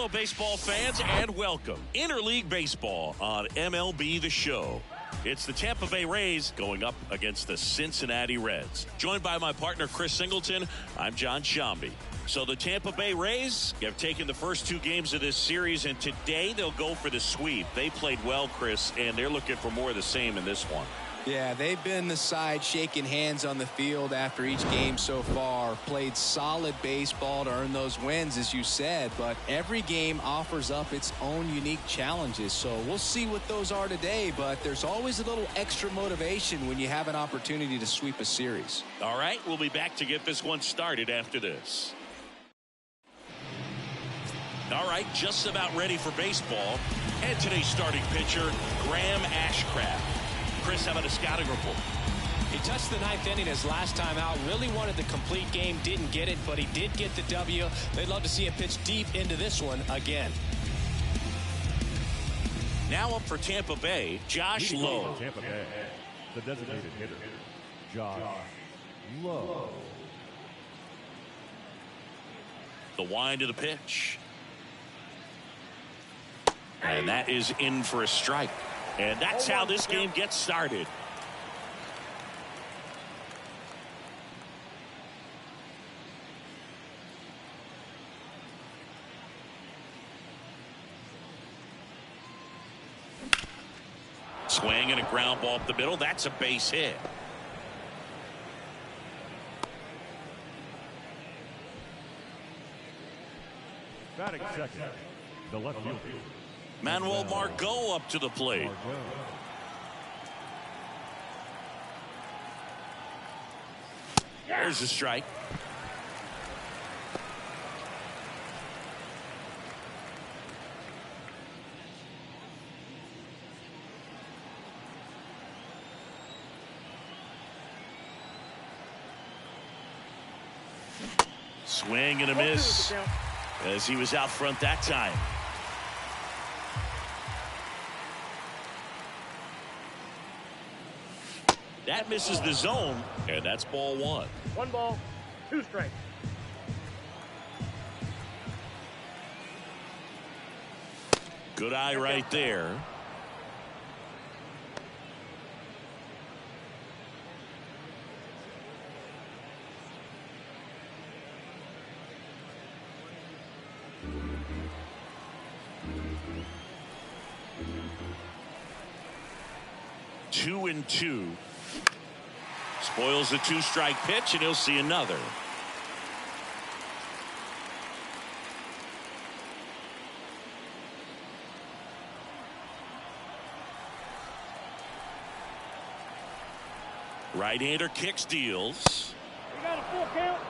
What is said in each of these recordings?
Hello, baseball fans, and welcome. Interleague Baseball on MLB The Show. It's the Tampa Bay Rays going up against the Cincinnati Reds. Joined by my partner, Chris Singleton, I'm John Shambi. So the Tampa Bay Rays have taken the first two games of this series, and today they'll go for the sweep. They played well, Chris, and they're looking for more of the same in this one. Yeah, they've been the side shaking hands on the field after each game so far. Played solid baseball to earn those wins, as you said, but every game offers up its own unique challenges. So we'll see what those are today, but there's always a little extra motivation when you have an opportunity to sweep a series. All right, we'll be back to get this one started after this. All right, just about ready for baseball. And today's starting pitcher, Graham Ashcraft. Chris, how about a scouting report? He touched the ninth inning his last time out. Really wanted the complete game. Didn't get it, but he did get the W. They'd love to see him pitch deep into this one again. Now up for Tampa Bay, Josh Lowe. Tampa Bay, the designated hitter, Josh Lowe. The wind of the pitch. And that is in for a strike. And that's how this game gets started. Swing and a ground ball up the middle. That's a base hit. Batting second, the left fielder, Manuel Margot up to the plate. There's a strike. Swing and a miss as he was out front that time. That misses the zone, and that's ball one. 1 ball, 2 strikes. Good eye right there. Two and two. Spoils the 2-strike pitch, and he'll see another. Right-hander kicks, deals. We got a full count.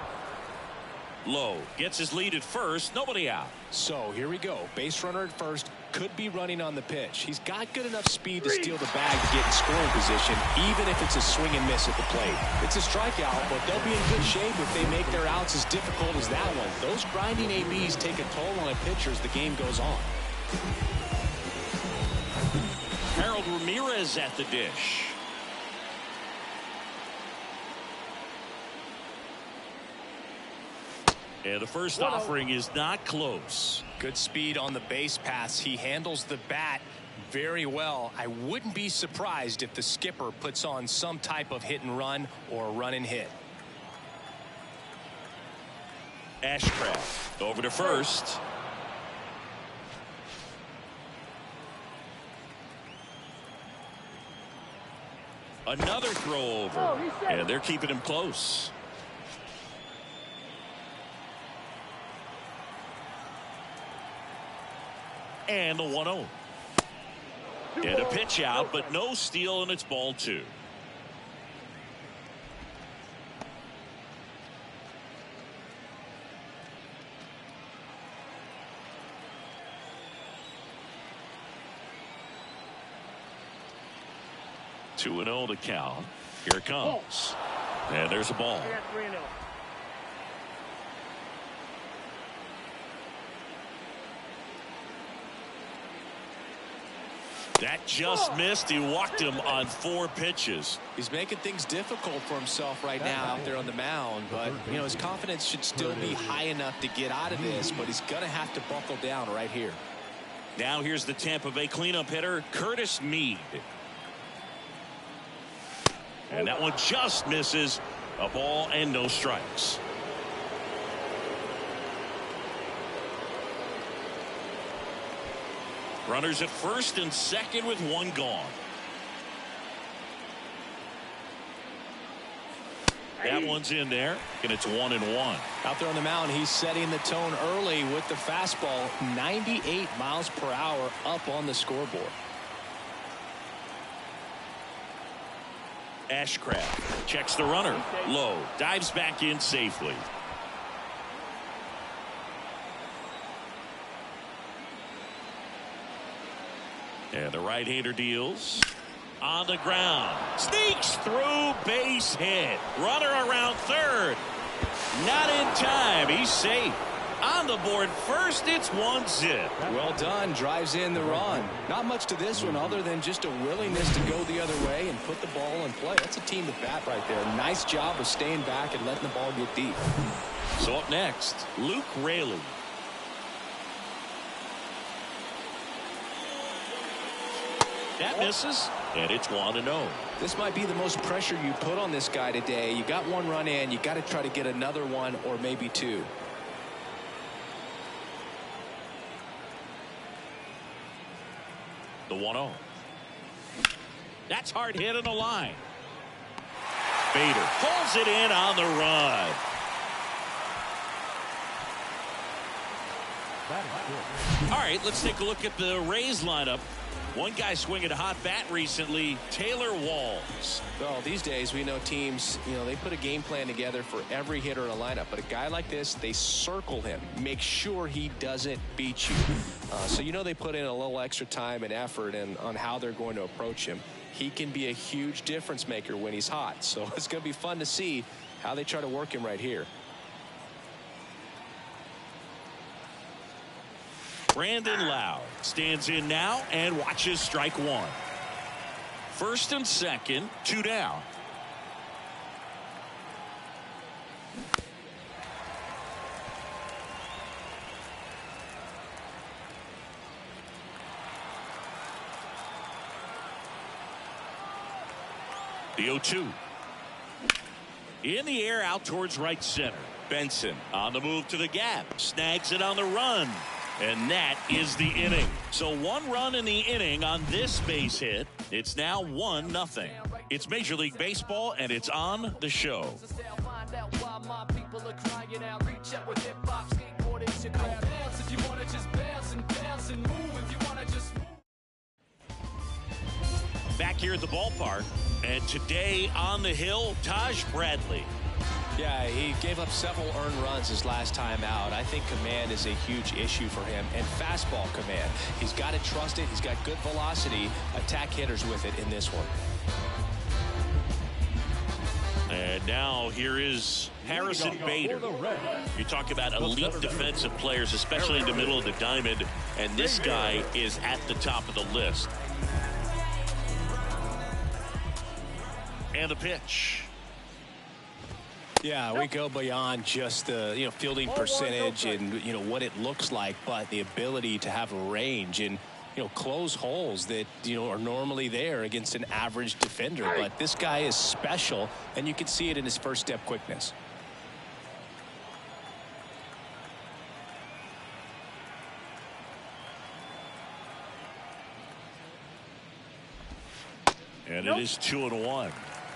Lowe gets his lead at first, nobody out. So here we go. Base runner at first. Could be running on the pitch. He's got good enough speed to steal the bag to get in scoring position, even if it's a swing and miss at the plate. It's a strikeout, but they'll be in good shape if they make their outs as difficult as that one. Those grinding ABs take a toll on a pitcher as the game goes on. Harold Ramirez at the dish. And the first offering is not close. Good speed on the base paths. He handles the bat very well. I wouldn't be surprised if the skipper puts on some type of hit and run or run and hit. Ashcraft over to first. Another throw over. And they're keeping him close. And the 1-0. And a pitch out, but no steal, and it's ball 2. Two and 0 to count. Here it comes. And there's a ball. We got 3-0. That just missed. He walked him on 4 pitches. He's making things difficult for himself right now out there on the mound, but you know his confidence should still be high enough to get out of this, but he's gonna have to buckle down right here. Now here's the Tampa Bay cleanup hitter, Curtis Mead. And that one just misses. A ball and no strikes. Runners at first and second with 1 gone. That one's in there, and it's 1-1. Out there on the mound, he's setting the tone early with the fastball. 98 miles per hour up on the scoreboard. Ashcraft checks the runner low, dives back in safely. And the right-hander deals on the ground, sneaks through, base hit, runner around third, not in time. He's safe. On the board first, it's 1-0. Well done. Drives in the run. Not much to this one other than just a willingness to go the other way and put the ball in play. That's a team at bat right there. Nice job of staying back and letting the ball get deep. So up next, Luke Raley. That misses, and it's 1-0. This might be the most pressure you put on this guy today. You got 1 run in. You got to try to get another 1 or maybe 2. The 1-0. That's hard hit in the line. Bader pulls it in on the run. All right, let's take a look at the Rays lineup. One guy swinging a hot bat recently, Taylor Walls. Well, these days we know teams, they put a game plan together for every hitter in a lineup. But a guy like this, they circle him, make sure he doesn't beat you. So they put in a little extra time and effort on how they're going to approach him. He can be a huge difference maker when he's hot. So it's going to be fun to see how they try to work him right here. Brandon Lowe stands in now and watches strike 1. First and second, 2 down. The 0-2. In the air out towards right center. Benson on the move to the gap. Snags it on the run. And that is the inning. So 1 run in the inning on this base hit. It's now 1-0. It's Major League Baseball, and it's on the show. Back here at the ballpark, and today on the hill, Taj Bradley. Yeah, he gave up several earned runs his last time out. I think command is a huge issue for him, and fastball command. He's got to trust it. He's got good velocity. Attack hitters with it in this one. And now here is Harrison Bader. You talk about elite defensive players, especially in the middle of the diamond, and this guy is at the top of the list. And the pitch. Yeah, we go beyond just the fielding percentage and what it looks like, but the ability to have a range and close holes that are normally there against an average defender. But this guy is special, and you can see it in his first step quickness. And it is 2-1.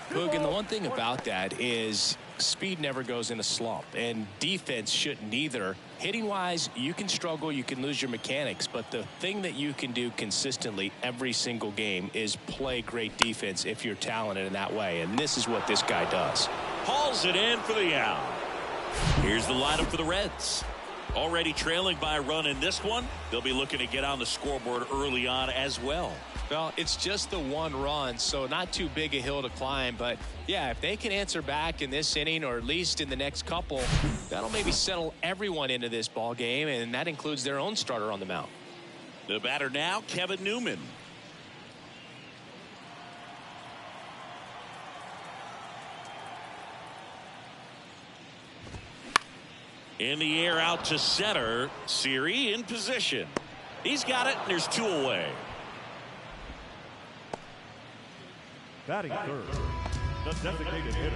Hoog, and the one thing about that is speed never goes in a slump, and defense shouldn't either. Hitting wise, you can struggle, you can lose your mechanics, but the thing that you can do consistently every single game is play great defense if you're talented in that way, and this is what this guy does. Hauls it in for the out. Here's the lineup for the Reds. Already trailing by a run in this one. They'll be looking to get on the scoreboard early on as well. Well, it's just the 1 run, so not too big a hill to climb. But, yeah, if they can answer back in this inning or at least in the next couple, that'll maybe settle everyone into this ball game, and that includes their own starter on the mound. The batter now, Kevin Newman. In the air out to center. Siri in position. He's got it, and there's 2 away. Batting third, the designated hitter.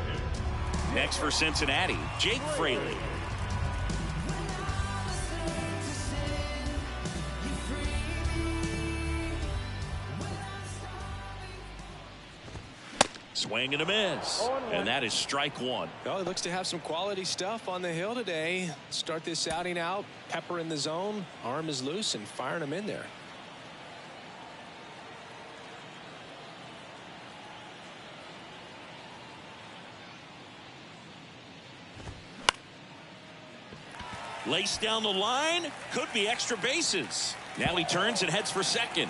Next for Cincinnati, Jake Fraley. Swing and a miss. And that is strike 1. Well, he looks to have some quality stuff on the hill today. Start this outing out. Pepper in the zone. Arm is loose and firing him in there. Laced down the line. Could be extra bases. Now he turns and heads for second.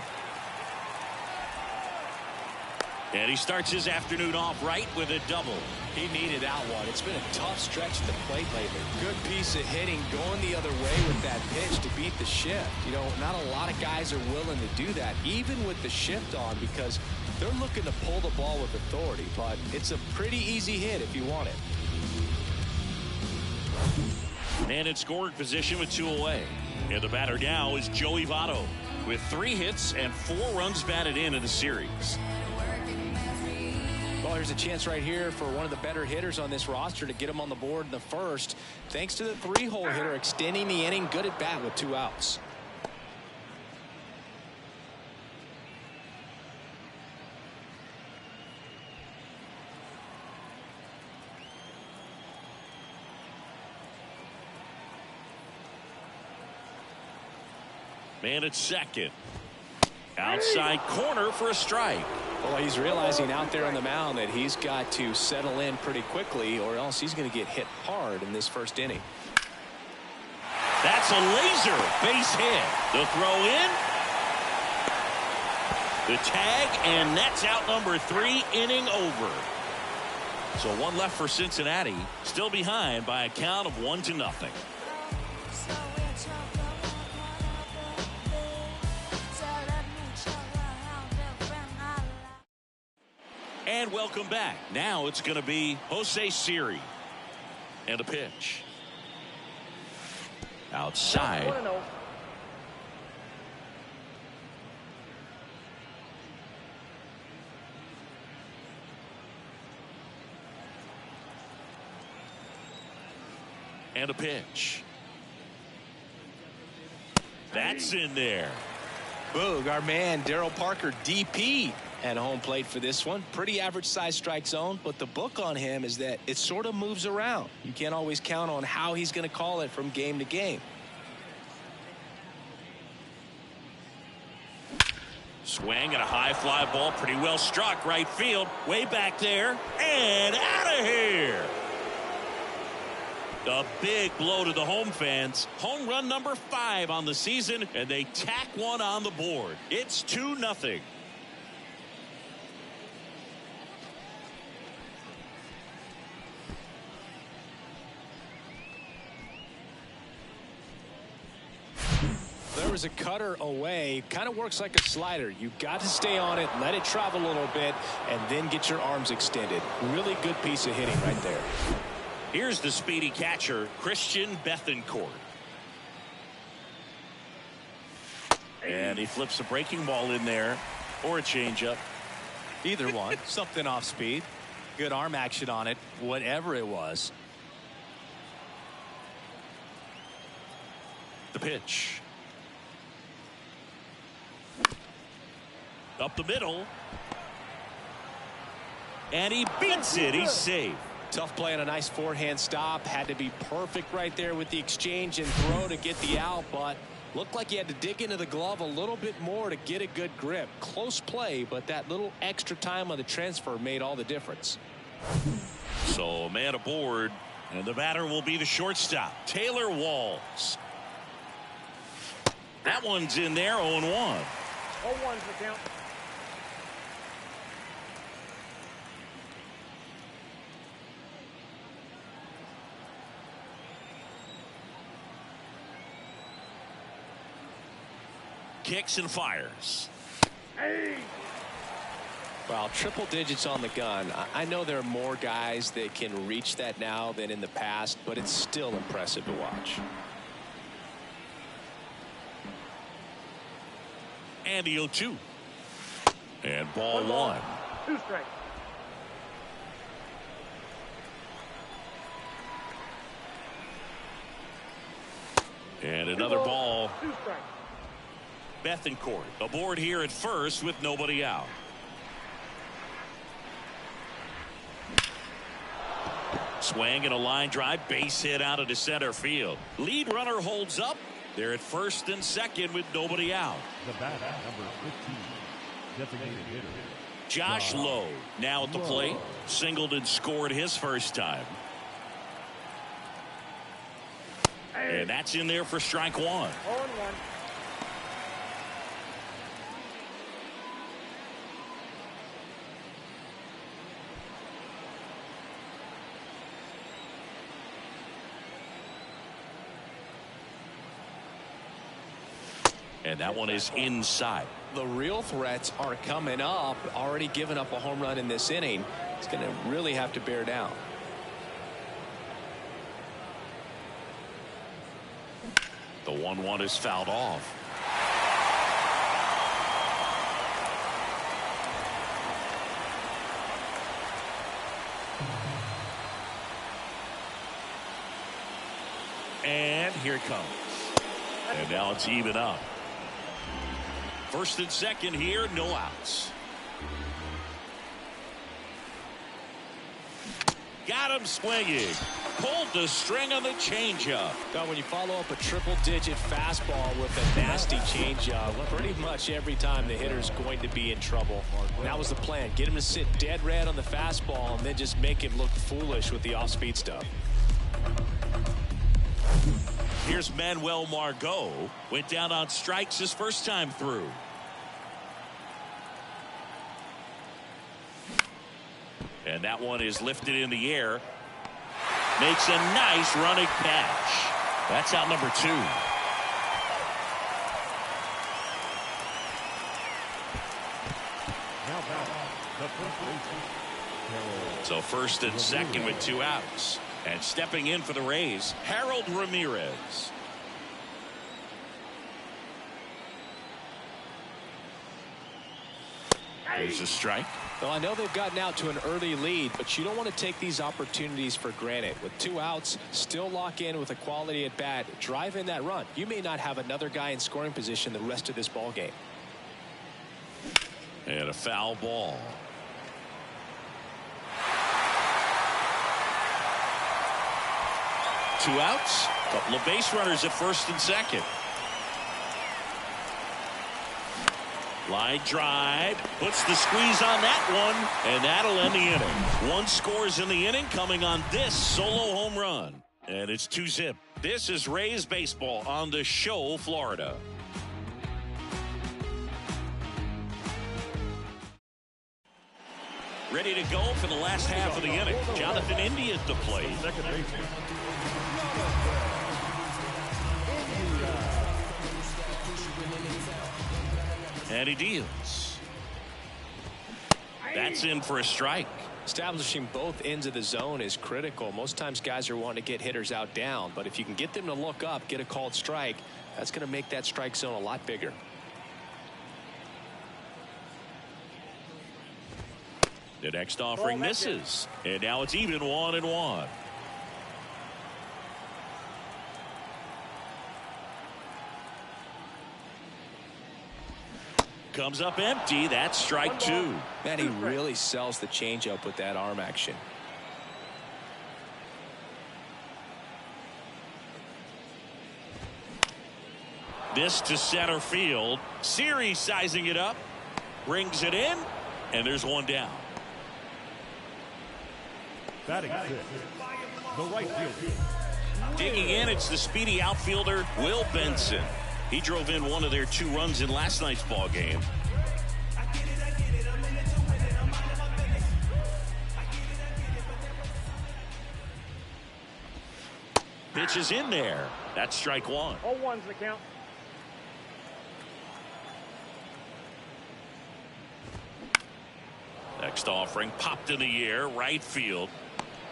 And he starts his afternoon off right with a double. He needed that one. It's been a tough stretch at the plate lately. Good piece of hitting going the other way with that pitch to beat the shift. You know, not a lot of guys are willing to do that, even with the shift on, because they're looking to pull the ball with authority. But it's a pretty easy hit if you want it. And in scoring position with 2 away. And the batter now is Joey Votto with 3 hits and 4 runs batted in the series. Well, there's a chance right here for one of the better hitters on this roster to get him on the board in the first, thanks to the 3-hole hitter extending the inning. Good at bat with 2 outs. Man at second. Outside corner for a strike. Well, he's realizing out there on the mound that he's got to settle in pretty quickly, or else he's going to get hit hard in this first inning. That's a laser base hit. The throw in. The tag, and that's out number 3, inning over. So 1 left for Cincinnati, still behind by a count of 1-0. And welcome back. Now it's going to be Jose Siri. And a pitch. Outside. 1-0. And a pitch. That's in there. Boog, our man Darryl Parker, DP, at home plate for this one. Pretty average size strike zone, but the book on him is that it sort of moves around. You can't always count on how he's going to call it from game to game. Swing and a high fly ball, pretty well struck right field, way back there, and out of here. A big blow to the home fans. Home run number 5 on the season, and they tack one on the board. It's 2-0. There was a cutter away. Kind of works like a slider. You've got to stay on it, let it travel a little bit, and then get your arms extended. Really good piece of hitting right there. Here's the speedy catcher, Christian Bethancourt. And he flips a breaking ball in there, or a changeup. Either one. Something off speed. Good arm action on it, whatever it was. The pitch. Up the middle. And he beats it. He's safe. Tough play on a nice forehand stop. Had to be perfect right there with the exchange and throw to get the out, but looked like he had to dig into the glove a little bit more to get a good grip. Close play, but that little extra time on the transfer made all the difference. So a man aboard, and the batter will be the shortstop, Taylor Walls. That one's in there, 0-1. 0-1's the count. Kicks and fires. Hey. Well, triple digits on the gun. I know there are more guys that can reach that now than in the past, but it's still impressive to watch. And the 0-2. And ball one. 2 strikes. And another ball. 2 strikes. Bethencourt aboard here at first with nobody out. Swing and a line drive, base hit out into center field. Lead runner holds up. They're at first and second with nobody out. The batter, number 15, designated hitter, Josh Lowe now at the plate. Singled and scored his first time. And that's in there for strike one. 0-1. And that one is inside. The real threats are coming up. Already given up a home run in this inning. It's going to really have to bear down. The 1-1 is fouled off. And here it comes. And now it's even up. First and second here, no outs. Got him swinging. Pulled the string on the changeup. God, when you follow up a triple-digit fastball with a nasty changeup, pretty much every time the hitter's going to be in trouble. And that was the plan. Get him to sit dead red on the fastball and then just make him look foolish with the off-speed stuff. Here's Manuel Margot. Went down on strikes his first time through. And that one is lifted in the air. Makes a nice running catch. That's out number 2. now batting, the first baseman, So first and second with 2 outs. And stepping in for the Rays, Harold Ramirez. There's a strike. Well, I know they've gotten out to an early lead, but you don't want to take these opportunities for granted. With 2 outs, still lock in with a quality at bat, drive in that run. You may not have another guy in scoring position the rest of this ball game. And a foul ball. Two outs, couple of base runners at first and second. Line drive, puts the squeeze on that one, and that'll end the inning. 1 scores in the inning coming on this solo home run. And it's 2-zip. This is Rays baseball on the show, Florida. Ready to go for the last half of the inning. Jonathan India at the plate. second baseman, And he deals. That's in for a strike. Establishing both ends of the zone is critical. Most times guys are wanting to get hitters out down, but if you can get them to look up, get a called strike, that's going to make that strike zone a lot bigger. The next offering misses. And now it's even 1-1. Comes up empty. That's strike 2. Man, he really sells the changeup with that arm action. This to center field. Series sizing it up. Brings it in. And there's one down. batting fifth, the right fielder, Digging in, it's the speedy outfielder, Will Benson. He drove in one of their 2 runs in last night's ball game. Pitch is in there. That's strike 1. 0-1's the count. Next offering popped in the air, right field.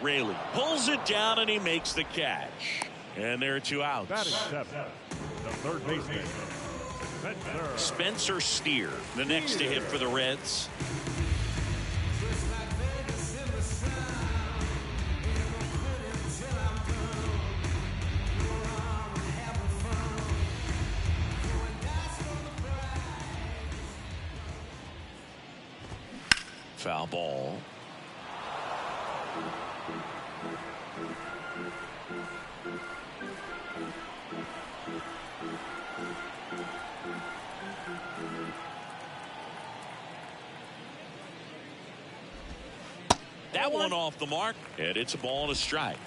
Raley pulls it down and he makes the catch. And there are 2 outs. Batting seventh, the third baseman, Spencer Steer, the next to hit for the Reds. Foul ball. That one off the mark, and it's a ball and a strike.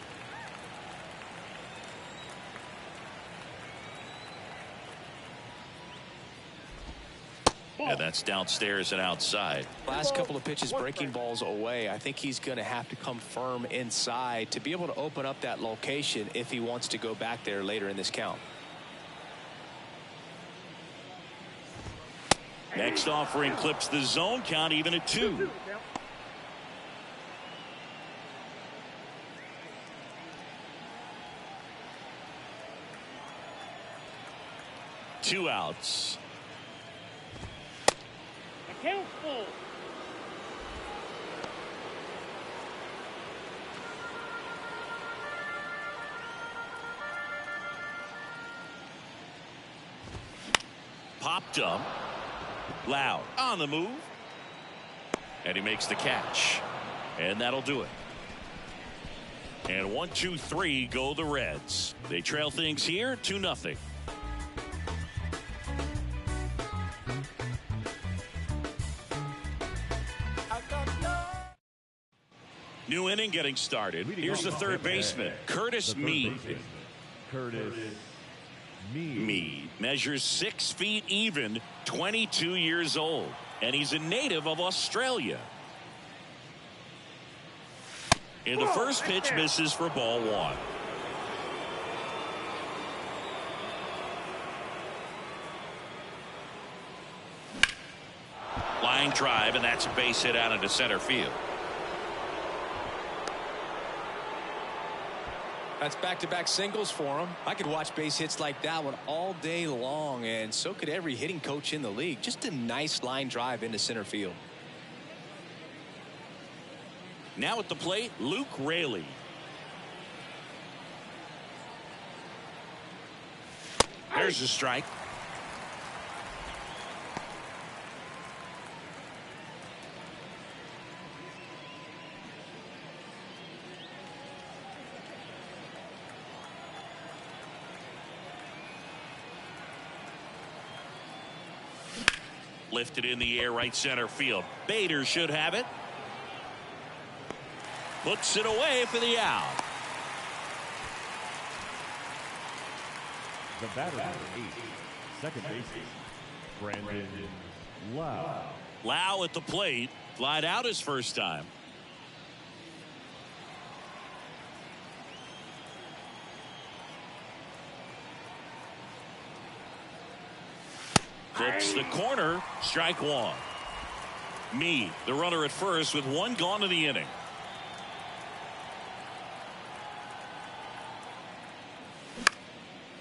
And that's downstairs and outside. Last couple of pitches breaking balls away. I think he's going to have to come firm inside to be able to open up that location if he wants to go back there later in this count. Next offering clips the zone count even at 2. Two outs. Account full. Popped up. Loud on the move. And he makes the catch. And that'll do it. And 1, 2, 3 go the Reds. They trail things here 2-0. New inning getting started. Here's the third baseman, Curtis Mead. Curtis Mead measures 6 feet even, 22 years old, and he's a native of Australia. And the first pitch misses for ball 1. Line drive, and that's a base hit out into center field. That's back-to-back singles for him. I could watch base hits like that one all day long, and so could every hitting coach in the league. Just a nice line drive into center field. Now at the plate, Luke Raley. There's a strike. Lifted in the air, right center field. Bader should have it. Puts it away for the out. The batter number 8, second baseman, Brandon Lau. Lau at the plate. Flied out his first time. Flips the corner. Strike 1. Mead, the runner at first with 1 gone in the inning.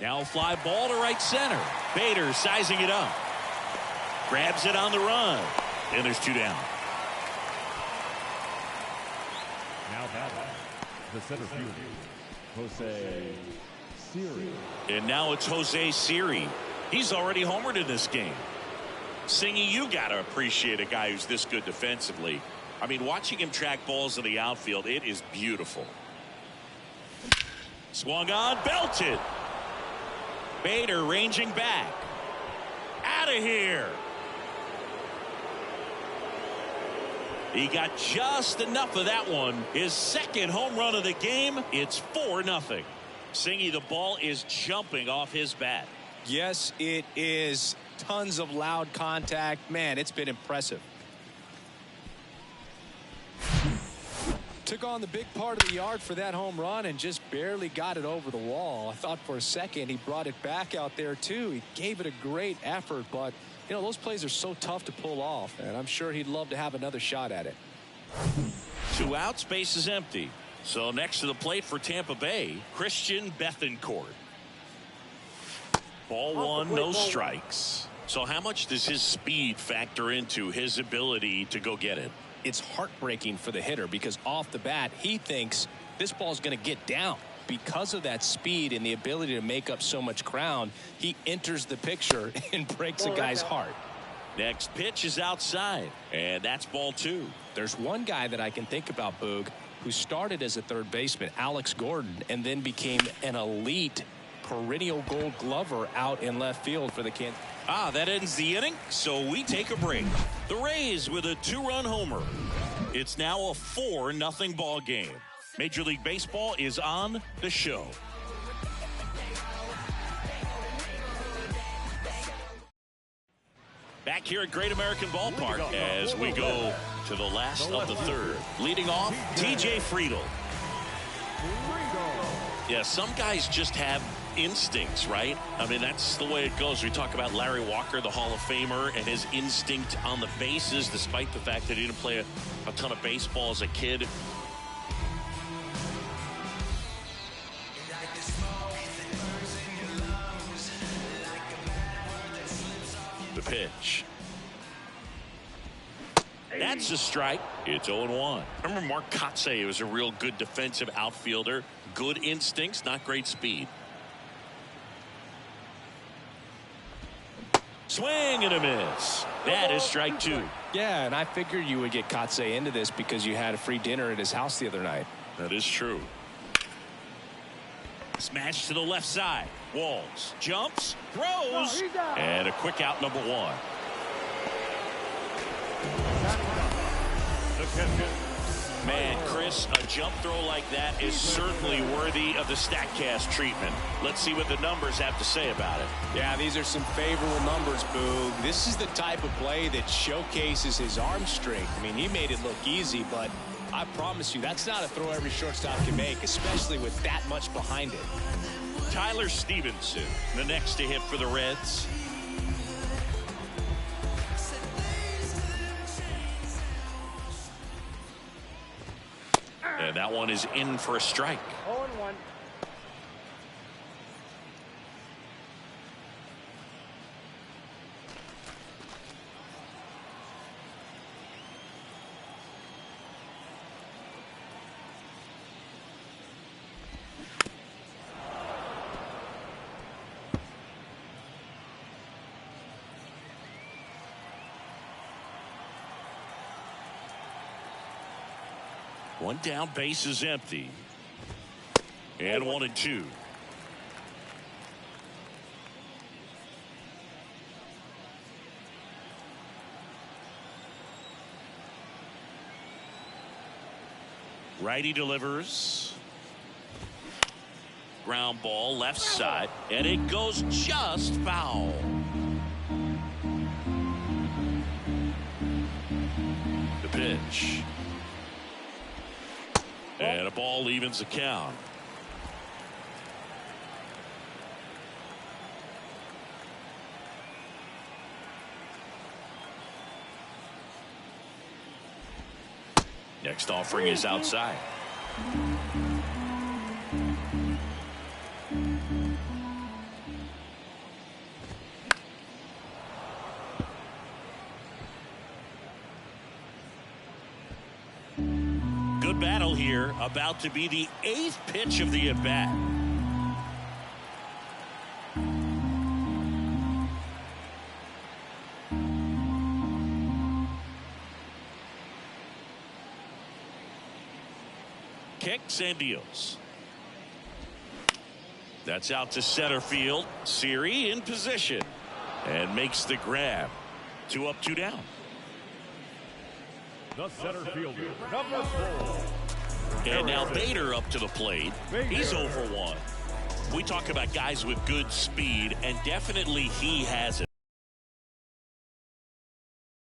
Now a fly ball to right center. Bader sizing it up. Grabs it on the run. And there's 2 down. Now batting, the center fielder, Jose Siri. And now it's Jose Siri. He's already homered in this game. Singy, you got to appreciate a guy who's this good defensively. I mean, watching him track balls in the outfield, it is beautiful. Swung on, belted. Bader ranging back. Out of here. He got just enough of that one. His second home run of the game. It's 4-0. Singy, the ball is jumping off his bat. Yes, it is. Tons of loud contact. Man, it's been impressive. Took on the big part of the yard for that home run and just barely got it over the wall. I thought for a second he brought it back out there too. He gave it a great effort, but you know, those plays are so tough to pull off, and I'm sure he'd love to have another shot at it. 2 outs, base is empty. So next to the plate for Tampa Bay, Christian Bethancourt. Ball 1, no strikes. So how much does his speed factor into his ability to go get it? It's heartbreaking for the hitter because off the bat he thinks this ball is going to get down. Because of that speed and the ability to make up so much ground, he enters the picture and breaks a guy's heart. Next pitch is outside, and that's ball 2. There's one guy that I can think about, Boog, who started as a third baseman, Alex Gordon, and then became an elite perennial Gold Glover out in left field for the Kansas. That ends the inning, so we take a break. The Rays with a 2-run homer. It's now a 4-0 ball game. Major League Baseball is on the show. Back here at Great American Ballpark as we go to the last of the third. Leading off, TJ Friedl. Yeah, some guys just have instincts, right? I mean, that's the way it goes. We talk about Larry Walker, the Hall of Famer, and his instinct on the bases, despite the fact that he didn't play a ton of baseball as a kid. The pitch. That's a strike. It's 0-1. Remember Mark Kotsay was a real good defensive outfielder. Good instincts, not great speed. Swing and a miss. That is strike 2. Yeah, and I figured you would get Kotsay into this because you had a free dinner at his house the other night. That is true. Smash to the left side. Walls jumps, throws, and a quick out, number 1. Man, Chris, a jump throw like that is certainly worthy of the StatCast treatment. Let's see what the numbers have to say about it. Yeah, these are some favorable numbers, Boog. This is the type of play that showcases his arm strength. I mean, he made it look easy, but I promise you, that's not a throw every shortstop can make, especially with that much behind it. Tyler Stevenson, the next to hit for the Reds. And that one is in for a strike. 0-1. One down, base is empty. And 1-2. Righty delivers. Ground ball left side, and it goes just foul. The pitch. And a ball evens the count. Next offering is outside. Good battle here, about to be the 8th pitch of the at-bat. Kicks and deals. That's out to center field. Siri in position and makes the grab. 2 up, 2 down. The center fielder, number 4. And now Bader up to the plate. He's 0 for 1. We talk about guys with good speed, and definitely he has it.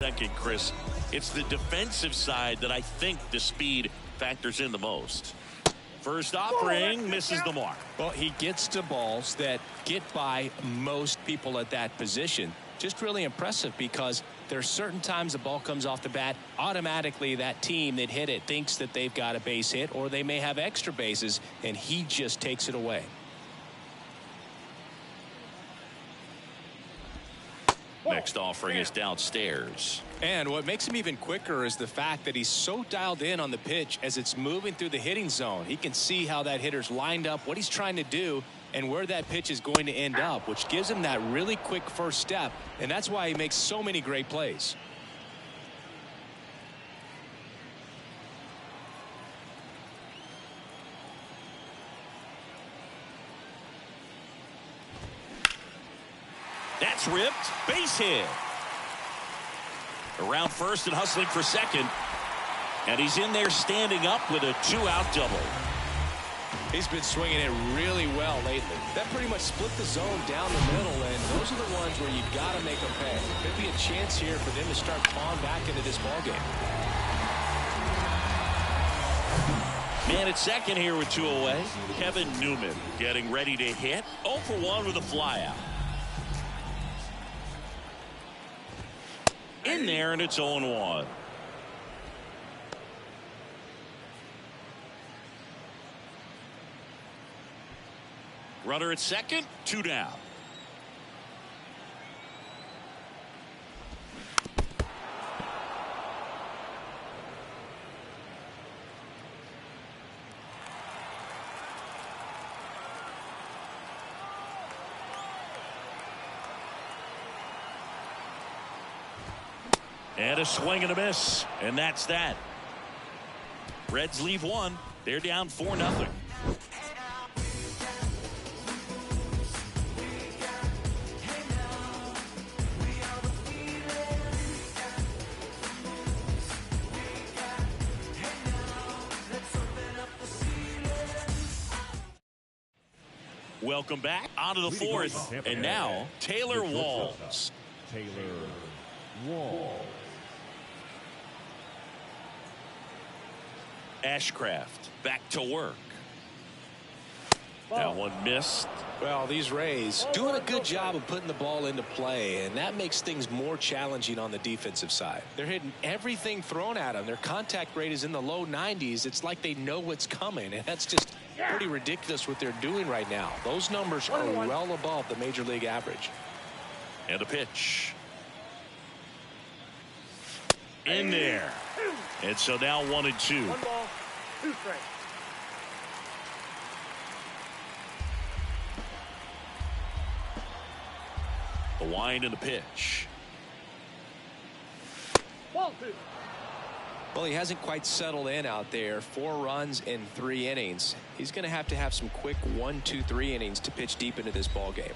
Second, Chris, it's the defensive side that I think the speed factors in the most. First offering misses the mark. Well, he gets to balls that get by most people at that position. Just really impressive because There are certain times the ball comes off the bat, automatically that team that hit it thinks that they've got a base hit, or they may have extra bases, and he just takes it away. Next offering is downstairs. And what makes him even quicker is the fact that he's so dialed in on the pitch as it's moving through the hitting zone. He can see how that hitter's lined up, what he's trying to do, and where that pitch is going to end up, which gives him that really quick first step, and that's why he makes so many great plays. That's ripped. Base hit. Around first and hustling for second. And he's in there standing up with a 2-out double. He's been swinging it really well lately. That pretty much split the zone down the middle, and those are the ones where you've got to make them pay. Could be a chance here for them to start clawing back into this ballgame. Man at second here with 2 away. Kevin Newman getting ready to hit. 0 for 1 with a flyout. In there, and it's 0-1. Runner at second, 2 down. And a swing and a miss. And that's that. Reds leave 1. They're down 4-0. Welcome back onto the 4th. And now Taylor Walls. Taylor Walls. Ashcraft back to work. That one missed. Well, these Rays doing a good job of putting the ball into play, and that makes things more challenging on the defensive side. They're hitting everything thrown at them. Their contact rate is in the low 90s. It's like they know what's coming, and that's just pretty ridiculous what they're doing right now. Those numbers are well above the major league average. And a pitch. In there. And so now 1-2. 1 ball, 2 strikes. The wind and the pitch. Ball 2. Well, he hasn't quite settled in out there. 4 runs in 3 innings. He's going to have some quick 1, 2, 3 innings to pitch deep into this ball game.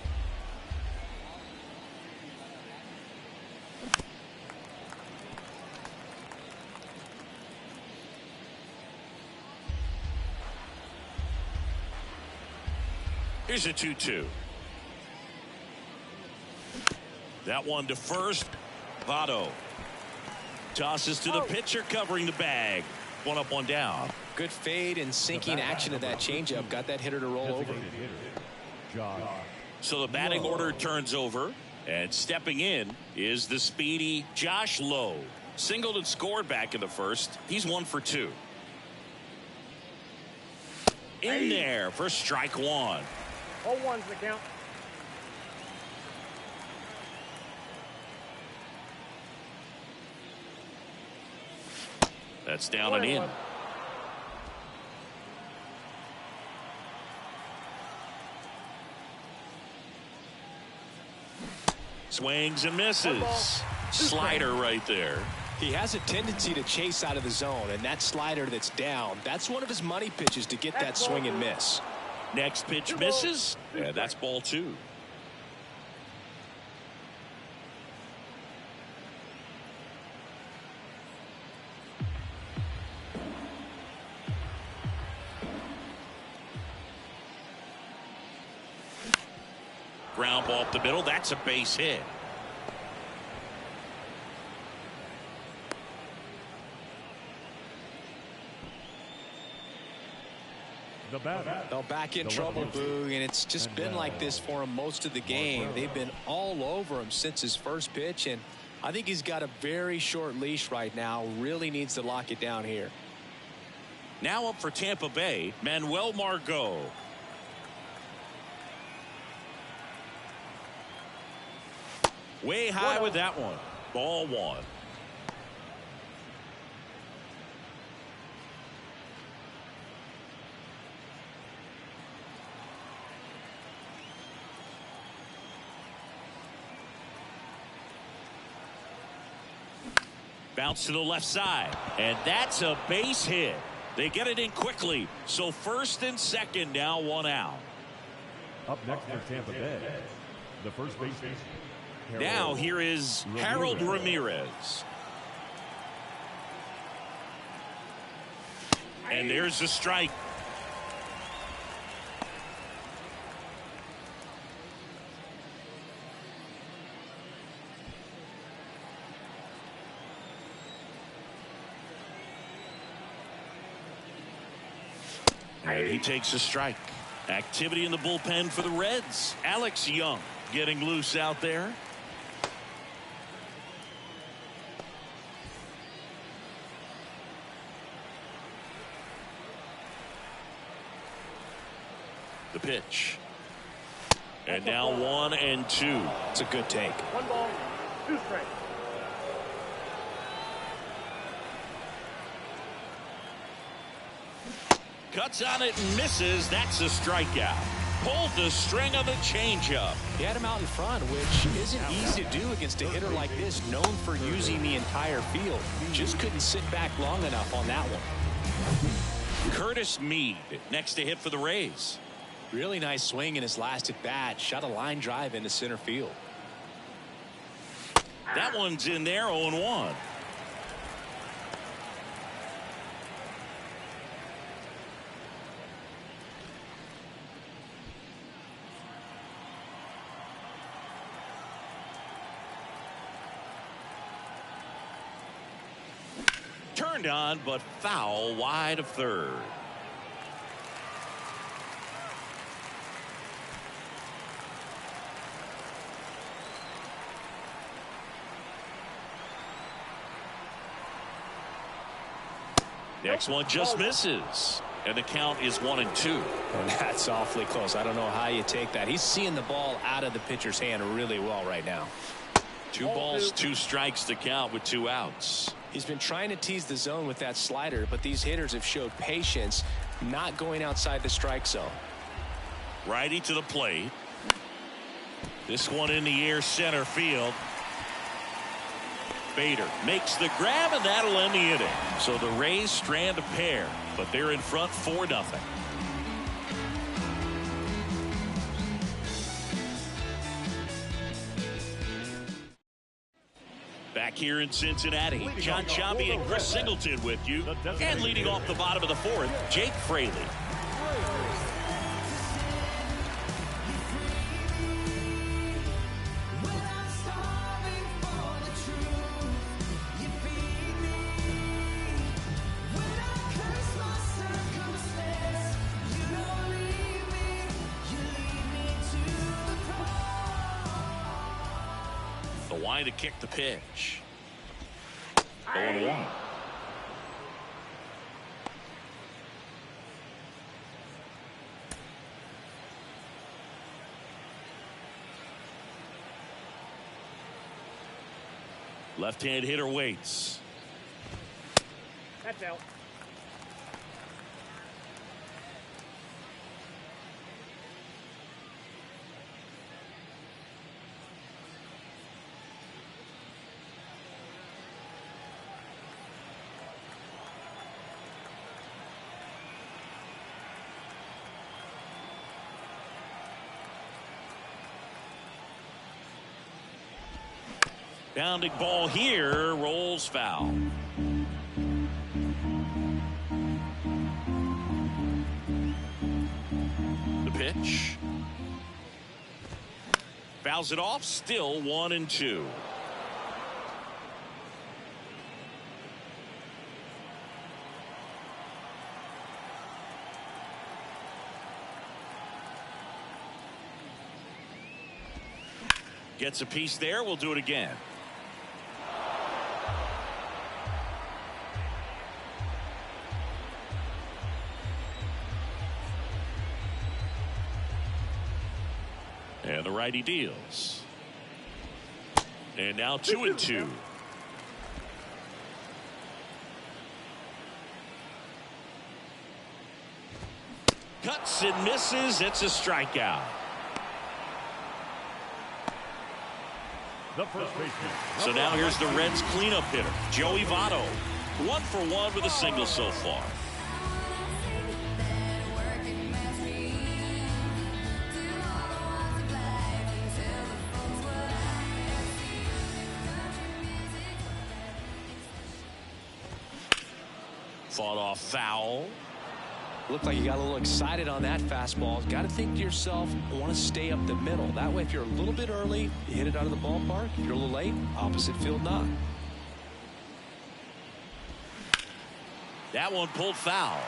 Here's a 2-2. That one to first. Votto tosses to the pitcher, covering the bag. 1 up, 1 down. Good fade and sinking action of that changeup. Got that hitter to roll over. So the batting order turns over, and stepping in is the speedy Josh Lowe. Singled and scored back in the first. He's 1 for 2. In there for strike 1. 0-1's the count. That's down and in. Swings and misses. Slider right there. He has a tendency to chase out of the zone, and that slider that's down, that's one of his money pitches to get that swing and miss. Next pitch misses. Yeah, that's ball 2. Ground ball up the middle. That's a base hit. They'll back in trouble, Boog, and it's just been like this for him most of the game. They've been all over him since his first pitch, and I think he's got a very short leash right now. Really needs to lock it down here. Now up for Tampa Bay, Manuel Margot. Way high with that one. Ball one. Bounce to the left side, and that's a base hit. They get it in quickly, so first and second, now one out. Up next for Tampa Bay, the first baseman. Now here is Harold Ramirez. And there's the strike. And he takes a strike. Activity in the bullpen for the Reds. Alex Young getting loose out there. The pitch. And now 1-2. It's a good take. 1 ball, 2 strikes. Cuts on it and misses. That's a strikeout. Pulled the string of the changeup. He had him out in front, which isn't easy to do against a hitter like this, known for using the entire field. Just couldn't sit back long enough on that one. Curtis Mead next to hit for the Rays. Really nice swing in his last at bat. Shot a line drive into center field. That one's in there. 0-1. Turned on, but foul wide of third. Next one just misses. And the count is 1-2. And that's awfully close. I don't know how you take that. He's seeing the ball out of the pitcher's hand really well right now. 2 balls, 2 strikes to count with 2 outs. He's been trying to tease the zone with that slider, but these hitters have showed patience, not going outside the strike zone. Righty to the plate. This one in the air, center field. Bader makes the grab, and that'll end the inning. So the Rays strand a pair, but they're in front 4-0. Back here in Cincinnati, John Sciambi and Chris Singleton with you. And leading off the bottom of the 4th, Jake Fraley. The line to kick the pitch. 0-1. Left-hand hitter waits. That's out. Bounding ball here, rolls foul. The pitch. Fouls it off, still 1-2. Gets a piece there. We'll do it again. And the righty deals. And now 2-2. Cuts and misses. It's a strikeout. The first baseman. So now here's the Reds cleanup hitter, Joey Votto. 1 for 1 with a single so far. Fought off foul. Looked like you got a little excited on that fastball. Got to think to yourself, I want to stay up the middle. That way, if you're a little bit early, you hit it out of the ballpark. If you're a little late, opposite field knock. That one pulled foul.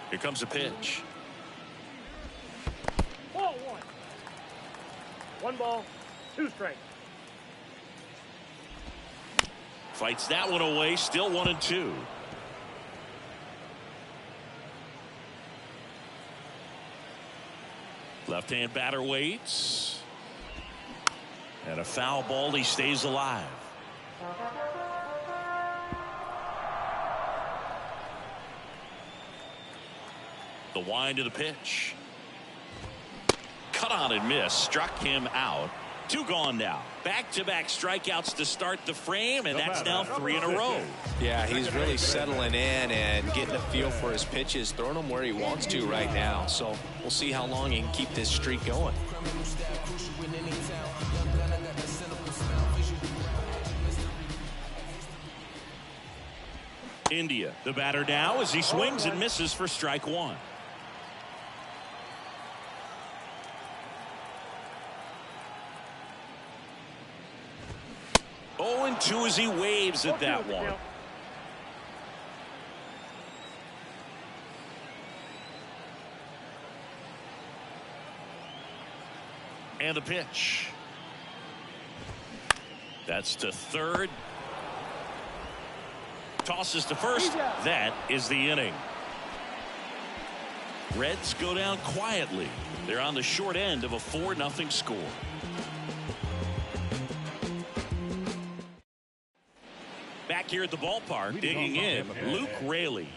Here comes a pitch. Ball 1. 1 ball, 2 strikes. Fights that one away. Still 1-2. Left-hand batter waits. And a foul ball. He stays alive. The wind of the pitch. Cut on and miss. Struck him out. 2 gone now. Back-to-back strikeouts to start the frame, and that's now 3 in a row. Yeah, he's really settling in and getting a feel for his pitches, throwing them where he wants to right now. So we'll see how long he can keep this streak going. India, the batter now as he swings and misses for strike 1. And 2 as he waves at that one. And the pitch. That's to third. Tosses to first. That is the inning. Reds go down quietly. They're on the short end of a 4-0 score. Back here at the ballpark, digging in, Luke Raley.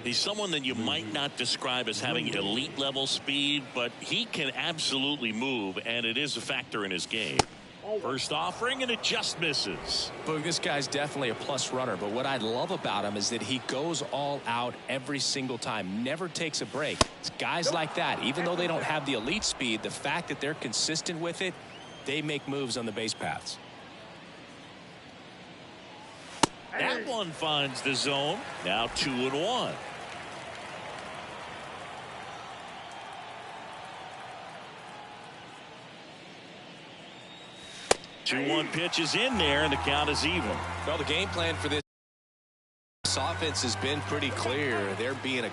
He's someone that you might not describe as having elite level speed, but he can absolutely move, and it is a factor in his game. First offering, and it just misses. Boog, this guy's definitely a plus runner, but what I love about him is that he goes all out every single time, never takes a break. It's guys like that, even though they don't have the elite speed, the fact that they're consistent with it, they make moves on the base paths. That one finds the zone. Now 2-1. 2-1 pitch is in there, and the count is even. Well, the game plan for this offense has been pretty clear. They're being